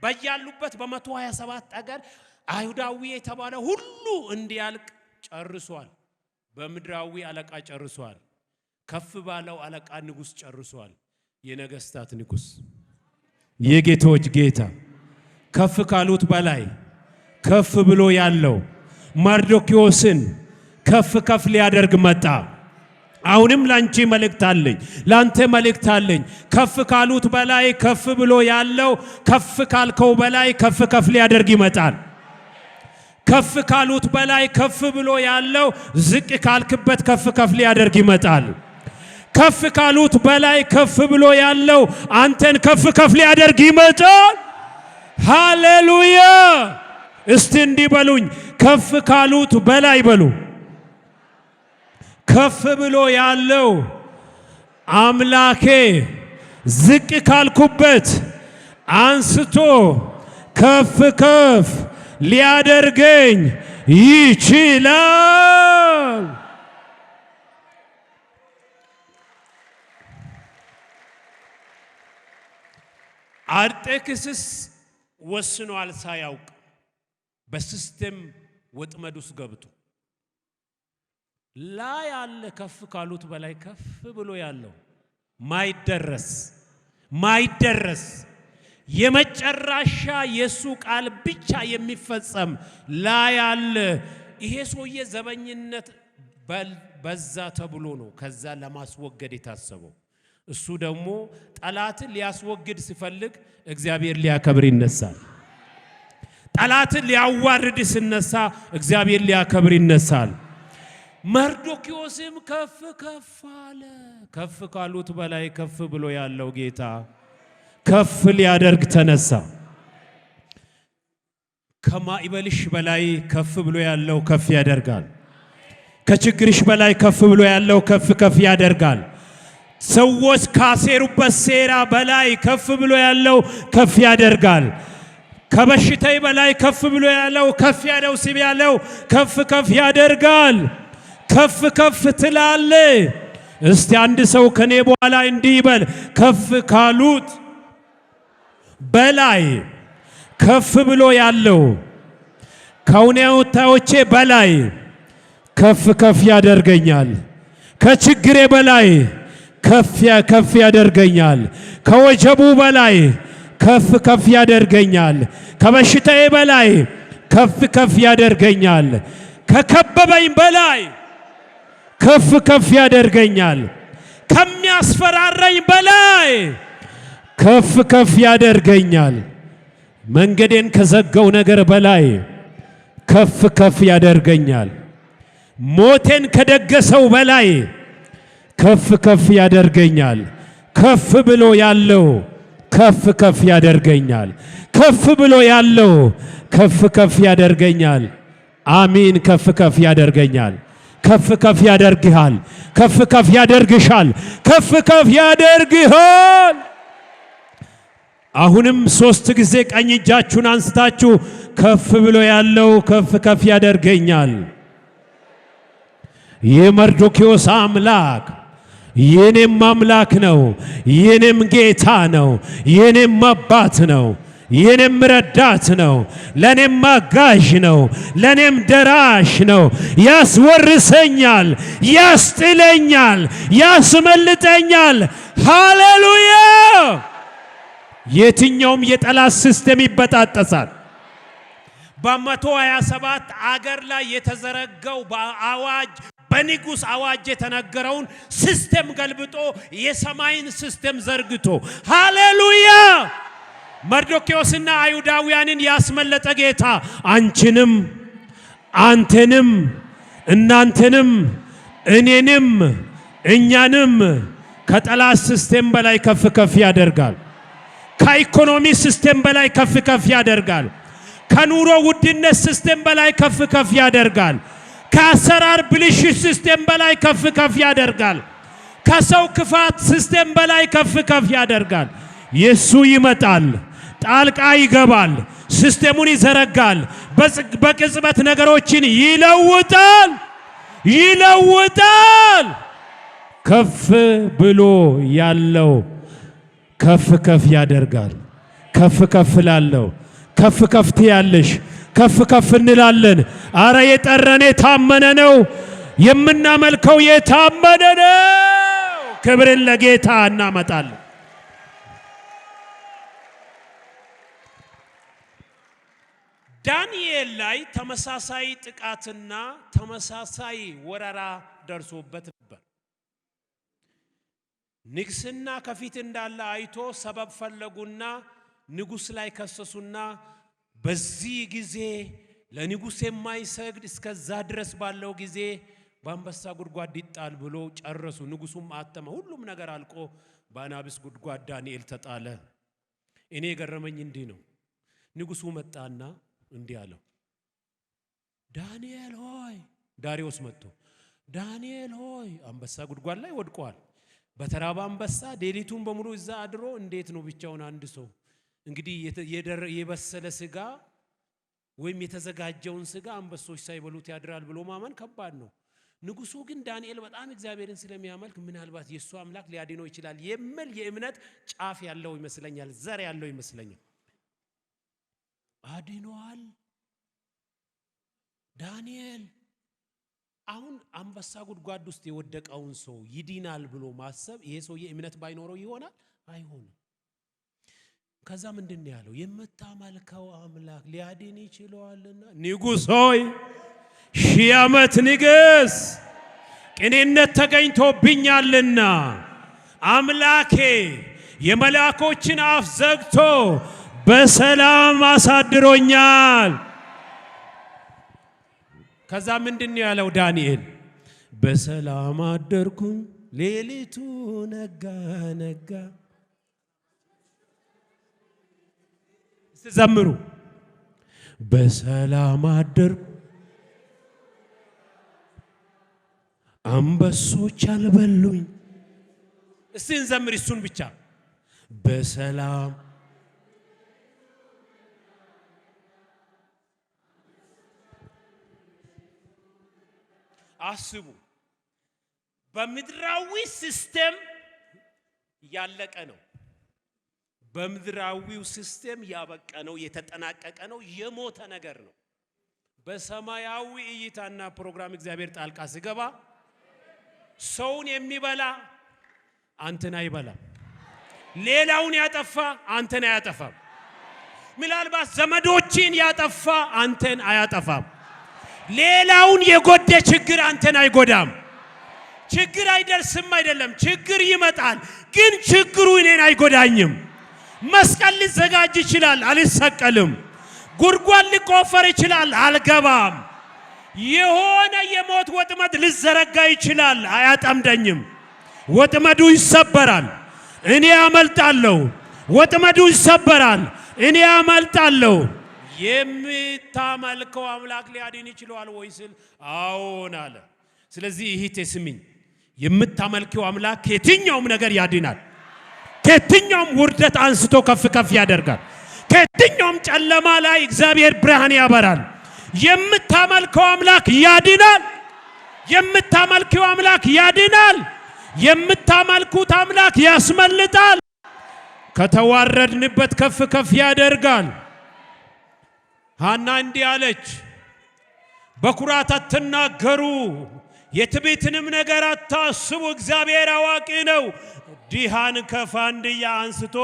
በያሉበት በ127 አገር አይሁዳዊ የተባለ ሁሉ እንዲያልቅ ጨርሷል። በምድራዊ አለቃ ጨርሷል። ከፍ ባለው አለቃ ንጉሥ ጨርሷል። የነገስታት ንጉሥ የጌቶች ጌታ ከፍ ካሉት በላይ ከፍ ብሎ ያለው መርዶክዮስን ከፍ ከፍ ሊያደርግ መጣ። አሁንም ላንቺ መልእክት አለኝ፣ ላንተ መልእክት አለኝ። ከፍ ካሉት በላይ ከፍ ብሎ ያለው ከፍ ካልከው በላይ ከፍ ከፍ ሊያደርግ ይመጣል። ከፍ ካሉት በላይ ከፍ ብሎ ያለው ዝቅ ካልክበት ከፍ ከፍ ሊያደርግ ይመጣል። ከፍ ካሉት በላይ ከፍ ብሎ ያለው አንተን ከፍ ከፍ ሊያደርግ ይመጣል። ሃሌሉያ! እስቲ እንዲህ በሉኝ፣ ከፍ ካሉት በላይ በሉ። ከፍ ብሎ ያለው አምላኬ ዝቅ ካልኩበት አንስቶ ከፍ ከፍ ሊያደርገኝ ይችላል። አርጤክስስ ወስኗል ሳያውቅ በሲስተም ወጥመድ ውስጥ ገብቶ ላይ ያለ ከፍ ካሉት በላይ ከፍ ብሎ ያለው ማይደረስ የመጨረሻ የሱ ቃል ብቻ የሚፈጸም ላይ ያለ ይሄ ሰውዬ ዘበኝነት በዛ ተብሎ ነው ከዛ ለማስወገድ የታሰበው። እሱ ደግሞ ጠላትን ሊያስወግድ ሲፈልግ እግዚአብሔር ሊያከብር ይነሳል። ጠላትን ሊያዋርድ ሲነሳ እግዚአብሔር ሊያከብር ይነሳል። መርዶክዮስም ከፍ ከፍ አለ። ከፍ ካሉት በላይ ከፍ ብሎ ያለው ጌታ ከፍ ሊያደርግ ተነሳ። ከማዕበልሽ በላይ ከፍ ብሎ ያለው ከፍ ያደርጋል። ከችግርሽ በላይ ከፍ ብሎ ያለው ከፍ ከፍ ያደርጋል። ሰዎች ካሴሩበት ሴራ በላይ ከፍ ብሎ ያለው ከፍ ያደርጋል። ከበሽታዬ በላይ ከፍ ብሎ ያለው ከፍ ያለው ሲብ ያለው ከፍ ከፍ ያደርጋል። ከፍ ከፍ ትላለ። እስቲ አንድ ሰው ከኔ በኋላ እንዲህ ይበል፣ ከፍ ካሉት በላይ ከፍ ብሎ ያለው ከሁኔታዎቼ በላይ ከፍ ከፍ ያደርገኛል። ከችግሬ በላይ ከፍ ያደርገኛል። ከወጀቡ በላይ ከፍ ከፍ ያደርገኛል። ከበሽታዬ በላይ ከፍ ከፍ ያደርገኛል። ከከበበኝ በላይ ከፍ ከፍ ያደርገኛል። ከሚያስፈራራኝ በላይ ከፍ ከፍ ያደርገኛል። መንገዴን ከዘጋው ነገር በላይ ከፍ ከፍ ያደርገኛል። ሞቴን ከደገሰው በላይ ከፍ ከፍ ያደርገኛል። ከፍ ብሎ ያለው ከፍ ከፍ ያደርገኛል። ከፍ ብሎ ያለው ከፍ ከፍ ያደርገኛል። አሚን። ከፍ ከፍ ያደርገኛል። ከፍ ከፍ ያደርግሃል። ከፍ ከፍ ያደርግሻል። ከፍ ከፍ ያደርግሃል። አሁንም 3 ጊዜ ቀኝ እጃችሁን አንስታችሁ ከፍ ብሎ ያለው ከፍ ከፍ ያደርገኛል። የመርዶክዮስ አምላክ የኔም አምላክ ነው። የኔም ጌታ ነው። የኔም አባት ነው። የኔም ረዳት ነው። ለኔም አጋዥ ነው። ለኔም ደራሽ ነው። ያስወርሰኛል፣ ያስጥለኛል፣ ያስመልጠኛል። ሃሌሉያ! የትኛውም የጠላት ሲስተም ይበጣጠሳል። በ127 አገር ላይ የተዘረጋው በአዋጅ በንጉስ አዋጅ የተነገረውን ሲስተም ገልብጦ የሰማይን ሲስተም ዘርግቶ ሃሌሉያ! መርዶክዮስና አይሁዳውያንን ያስመለጠ ጌታ አንቺንም አንተንም እናንተንም እኔንም እኛንም ከጠላት ሲስተም በላይ ከፍ ከፍ ያደርጋል። ከኢኮኖሚ ሲስተም በላይ ከፍ ከፍ ያደርጋል። ከኑሮ ውድነት ሲስተም በላይ ከፍ ከፍ ያደርጋል። ከአሰራር ብልሽት ሲስተም በላይ ከፍ ከፍ ያደርጋል። ከሰው ክፋት ሲስተም በላይ ከፍ ከፍ ያደርጋል። ኢየሱ ይመጣል፣ ጣልቃ ይገባል፣ ሲስተሙን ይዘረጋል። በቅጽበት ነገሮችን ይለውጣል። ከፍ ብሎ ያለው ከፍ ከፍ ያደርጋል። ከፍ ከፍ ላለው ከፍ ከፍ ትያለሽ። ከፍ ከፍ እንላለን። አረ የጠረን የታመነ ነው። የምናመልከው የታመነ ነው። ክብርን ለጌታ እናመጣለን። ዳንኤል ላይ ተመሳሳይ ጥቃትና ተመሳሳይ ወረራ ደርሶበት ነበር። ንግስና ከፊት እንዳለ አይቶ ሰበብ ፈለጉና ንጉስ ላይ ከሰሱና በዚህ ጊዜ ለንጉስ የማይሰግድ እስከዛ ድረስ ባለው ጊዜ በአንበሳ ጉድጓድ ይጣል ብሎ ጨረሱ። ንጉሱም አተመ። ሁሉም ነገር አልቆ በአናብስ ጉድጓድ ዳንኤል ተጣለ። እኔ የገረመኝ እንዲህ ነው። ንጉሱ መጣና እንዲህ አለው፣ ዳንኤል ሆይ፣ ዳሪዮስ መጥቶ ዳንኤል ሆይ፣ አንበሳ ጉድጓድ ላይ ወድቋል። በተራባ አንበሳ ሌሊቱን በሙሉ እዛ አድሮ እንዴት ነው ብቻውን አንድ ሰው እንግዲህ የበሰለ ስጋ ወይም የተዘጋጀውን ስጋ አንበሶች ሳይበሉት ያድራል ብሎ ማመን ከባድ ነው። ንጉሱ ግን ዳንኤል በጣም እግዚአብሔርን ስለሚያመልክ ምናልባት የሱ አምላክ ሊያድነው ይችላል የሚል የእምነት ጫፍ ያለው ይመስለኛል፣ ዘር ያለው ይመስለኛል። አድኗል ዳንኤል። አሁን አንበሳ ጉድጓድ ውስጥ የወደቀውን ሰው ይድናል ብሎ ማሰብ ይሄ ሰው የእምነት ባይኖረው ይሆናል? አይሆንም። ከዛ ምንድነው ያለው? የምታመልከው አምላክ ሊያድን ይችላልና ንጉስ ሆይ ሺህ ዓመት ንገስ፣ ቅኔነት ተገኝቶብኛልና አምላኬ የመላእክቶችን አፍ ዘግቶ በሰላም አሳድሮኛል። ከዛ ምንድነው ያለው ዳንኤል? በሰላም አደርኩ ሌሊቱ ነጋ ነጋ። ዘምሩ። በሰላም አደርኩ አንበሶች አልበሉኝ። እስቲ እንዘምር እሱን ብቻ። በሰላም አስቡ። በምድራዊ ሲስተም ያለቀ ነው። በምድራዊው ሲስተም ያበቃ ነው፣ የተጠናቀቀ ነው፣ የሞተ ነገር ነው። በሰማያዊ እይታና ፕሮግራም እግዚአብሔር ጣልቃ ሲገባ ሰውን የሚበላ አንተን አይበላም። ሌላውን ያጠፋ አንተን አያጠፋም። ምናልባት ዘመዶችን ያጠፋ አንተን አያጠፋም። ሌላውን የጎደ ችግር አንተን አይጎዳም። ችግር አይደርስም አይደለም፣ ችግር ይመጣል፣ ግን ችግሩ እኔን አይጎዳኝም። መስቀል ሊዘጋጅ ይችላል፣ አልሰቀልም። ጉድጓድ ሊቆፈር ይችላል፣ አልገባም። የሆነ የሞት ወጥመድ ሊዘረጋ ይችላል፣ አያጠምደኝም። ወጥመዱ ይሰበራል፣ እኔ አመልጣለሁ። ወጥመዱ ይሰበራል፣ እኔ አመልጣለሁ። የምታመልከው አምላክ ሊያድን ይችላል ወይ ስል አዎን አለ። ስለዚህ እህቴ ስሚኝ፣ የምታመልከው አምላክ ከየትኛውም ነገር ያድናል። ከየትኛውም ውርደት አንስቶ ከፍ ከፍ ያደርጋል። ከየትኛውም ጨለማ ላይ እግዚአብሔር ብርሃን ያበራል። የምታመልከው አምላክ ያድናል። የምታመልከው አምላክ ያድናል። የምታመልኩት አምላክ ያስመልጣል። ከተዋረድንበት ከፍ ከፍ ያደርጋል። ሐና እንዲህ አለች፣ በኩራት አትናገሩ፣ የትዕቢትንም ነገር አታስቡ፣ እግዚአብሔር አዋቂ ነው። ድሃን ከፋንድያ አንስቶ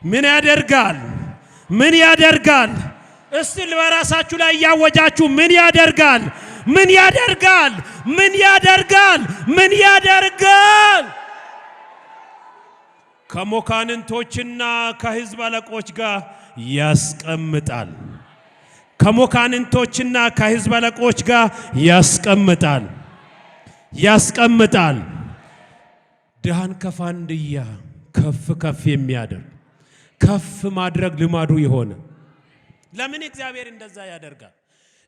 ምን ያደርጋል? ምን ያደርጋል? እስቲ በራሳችሁ ላይ ያወጃችሁ ምን ያደርጋል? ምን ያደርጋል? ምን ያደርጋል? ምን ያደርጋል? ከመኳንንቶችና ከሕዝብ አለቆች ጋር ያስቀምጣል። ከመኳንንቶችና ከሕዝብ አለቆች ጋር ያስቀምጣል። ያስቀምጣል። ድሃን ከፋንድያ ከፍ ከፍ የሚያደርግ ከፍ ማድረግ ልማዱ የሆነ ለምን እግዚአብሔር እንደዛ ያደርጋል?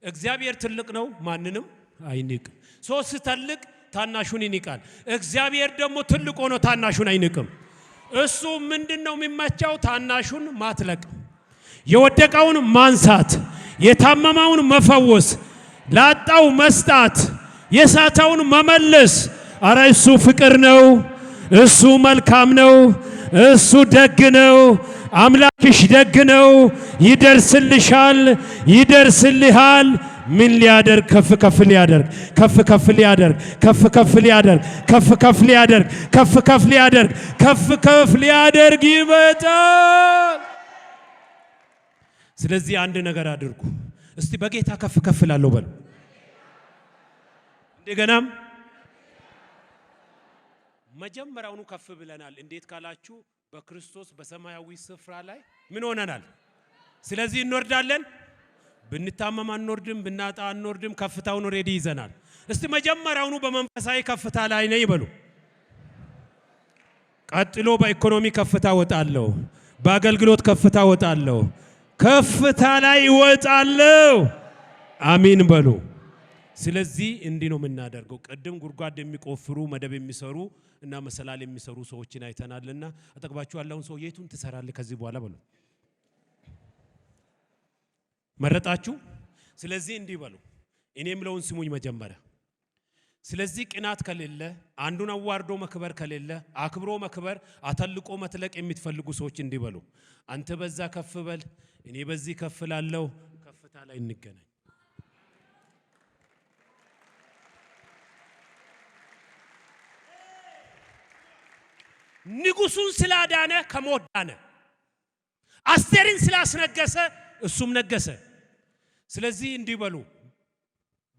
እግዚአብሔር ትልቅ ነው፣ ማንንም አይንቅም። ሰው ሲተልቅ ታናሹን ይንቃል። እግዚአብሔር ደግሞ ትልቅ ሆኖ ታናሹን አይንቅም። እሱ ምንድነው የሚመቸው? ታናሹን ማትለቅ፣ የወደቀውን ማንሳት፣ የታመመውን መፈወስ፣ ላጣው መስጣት፣ የሳተውን መመለስ። አረ እሱ ፍቅር ነው። እሱ መልካም ነው። እሱ ደግ ነው። አምላክሽ ደግ ነው። ይደርስልሻል፣ ይደርስልሃል። ምን ሊያደርግ? ከፍ ከፍ ሊያደርግ፣ ከፍ ከፍ ሊያደርግ፣ ከፍ ከፍ ሊያደርግ፣ ከፍ ከፍ ሊያደርግ፣ ከፍ ከፍ ሊያደርግ፣ ከፍ ከፍ ሊያደርግ ይመጣል። ስለዚህ አንድ ነገር አድርጉ እስቲ በጌታ ከፍ ከፍ ላለው በሉ እንደገናም መጀመሪያውኑ ከፍ ብለናል እንዴት ካላችሁ በክርስቶስ በሰማያዊ ስፍራ ላይ ምን ሆነናል ስለዚህ እንወርዳለን ብንታመም አንወርድም ብናጣ አንወርድም ከፍታውን ሬዲ ይዘናል እስቲ መጀመሪያውኑ በመንፈሳዊ ከፍታ ላይ ነኝ ይበሉ ቀጥሎ በኢኮኖሚ ከፍታ ወጣለሁ በአገልግሎት ከፍታ ወጣለሁ ከፍታ ላይ ወጣለሁ አሜን በሉ ስለዚህ እንዲህ ነው የምናደርገው ቀደም ጉርጓድ የሚቆፍሩ መደብ የሚሰሩ እና መሰላል የሚሰሩ ሰዎችን አይተናልና አጠግባችሁ ያለውን ሰው የቱን ትሰራለህ ከዚህ በኋላ በሉ መረጣችሁ ስለዚህ እንዲህ በሉ እኔም ለውን ስሙኝ መጀመሪያ ስለዚህ ቅናት ከሌለ አንዱን አዋርዶ መክበር ከሌለ አክብሮ መክበር አተልቆ መትለቅ የሚትፈልጉ ሰዎች እንዲህ በሉ አንተ በዛ ከፍ በል እኔ በዚህ ከፍ ላለው ከፍታ ላይ እንገናኝ ንጉሱን ስላዳነ ከሞት ዳነ አስቴርን ስላስነገሰ እሱም ነገሰ ስለዚህ እንዲህ በሉ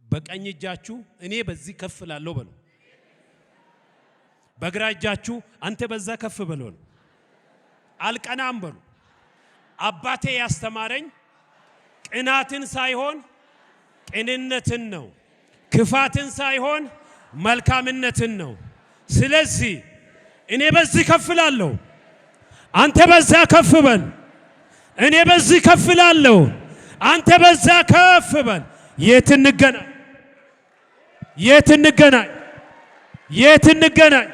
በቀኝ እጃችሁ እኔ በዚህ ከፍ ላለው በሉ በግራ እጃችሁ አንተ በዛ ከፍ በሉ አልቀናም በሉ አባቴ ያስተማረኝ ቅናትን ሳይሆን ቅንነትን ነው ክፋትን ሳይሆን መልካምነትን ነው ስለዚህ እኔ በዚህ ከፍ ላለው አንተ በዛ ከፍ በል እኔ በዚህ ከፍ ላለው አንተ በዛ ከፍ በል የትንገናኝ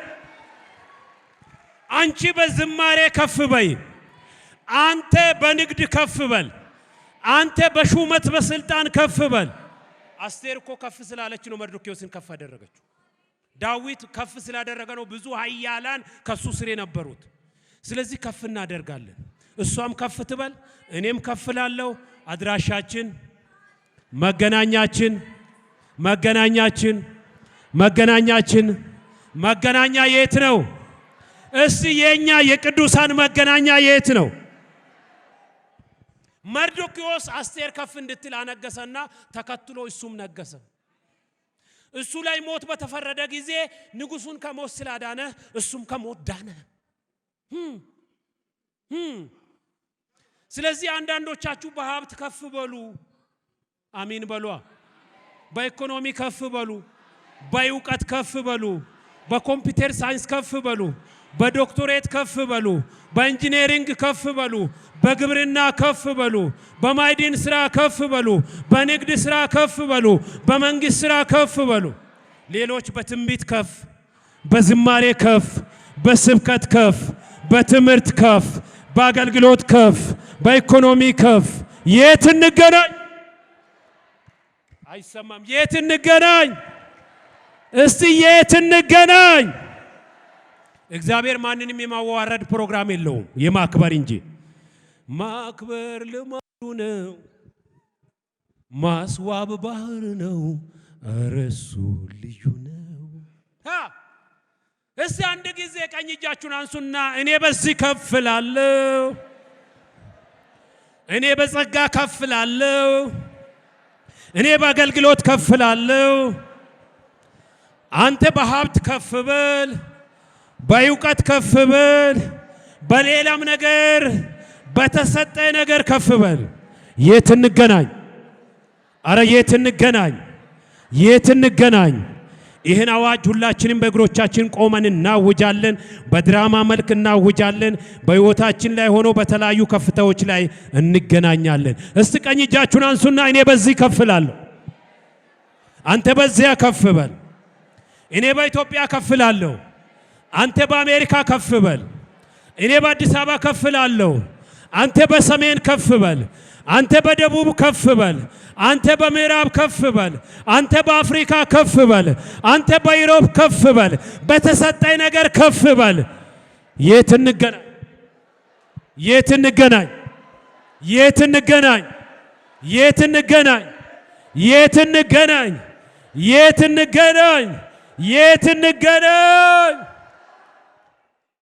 አንቺ በዝማሬ ከፍ በይ አንተ በንግድ ከፍ በል አንተ በሹመት በስልጣን ከፍ በል አስቴር እኮ ከፍ ስላለች ነው መርዶክዮስን ከፍ አደረገችው ዳዊት ከፍ ስላደረገ ነው ብዙ ኃያላን ከሱ ስር የነበሩት ስለዚህ ከፍ እናደርጋለን እሷም ከፍ ትበል እኔም ከፍ ላለው አድራሻችን መገናኛ የት ነው እስቲ የኛ የቅዱሳን መገናኛ የት ነው መርዶክዮስ አስቴር ከፍ እንድትል አነገሰና ተከትሎ እሱም ነገሰ እሱ ላይ ሞት በተፈረደ ጊዜ ንጉሱን ከሞት ስላዳነ እሱም ከሞት ዳነ ስለዚህ አንዳንዶቻችሁ በሀብት ከፍ በሉ አሜን በሉ በኢኮኖሚ ከፍ በሉ በእውቀት ከፍ በሉ በኮምፒውተር ሳይንስ ከፍ በሉ በዶክተሬት ከፍ በሉ በኢንጂነሪንግ ከፍ በሉ በግብርና ከፍ በሉ በማዕድን ስራ ከፍ በሉ በንግድ ስራ ከፍ በሉ በመንግስት ስራ ከፍ በሉ ሌሎች በትንቢት ከፍ በዝማሬ ከፍ በስብከት ከፍ በትምህርት ከፍ በአገልግሎት ከፍ በኢኮኖሚ ከፍ የት እንገናኝ አይሰማም የት እንገናኝ እስቲ የት እንገናኝ እግዚአብሔር ማንንም የማዋረድ ፕሮግራም የለውም የማክበር እንጂ ማክበር ልማዱ ነው ማስዋብ ባህር ነው እርሱ ልዩ ነው እስቲ አንድ ጊዜ ቀኝ እጃችሁን አንሱና እኔ በዚህ ከፍ ላለው እኔ በጸጋ ከፍ ላለው እኔ በአገልግሎት ከፍ ላለው አንተ በሀብት ከፍ በል በእውቀት ከፍ በል በሌላም ነገር በተሰጠ ነገር ከፍ በል የት እንገናኝ አረ የት እንገናኝ ይሄን አዋጅ ሁላችንም በእግሮቻችን ቆመን እናውጃለን በድራማ መልክ እናውጃለን በህይወታችን ላይ ሆኖ በተለያዩ ከፍታዎች ላይ እንገናኛለን እስቲ ቀኝ እጃችሁን አንሱና እኔ በዚህ ከፍ ላለሁ አንተ በዚያ ከፍ በል እኔ በኢትዮጵያ ከፍ ላለሁ አንተ በአሜሪካ ከፍ በል እኔ በአዲስ አበባ ከፍ ላለሁ አንተ በሰሜን ከፍ በል አንተ በደቡብ ከፍ በል አንተ በምዕራብ ከፍ በል አንተ በአፍሪካ ከፍ በል አንተ በዩሮፕ ከፍ በል በተሰጠኝ ነገር ከፍ በል የት እንገናኝ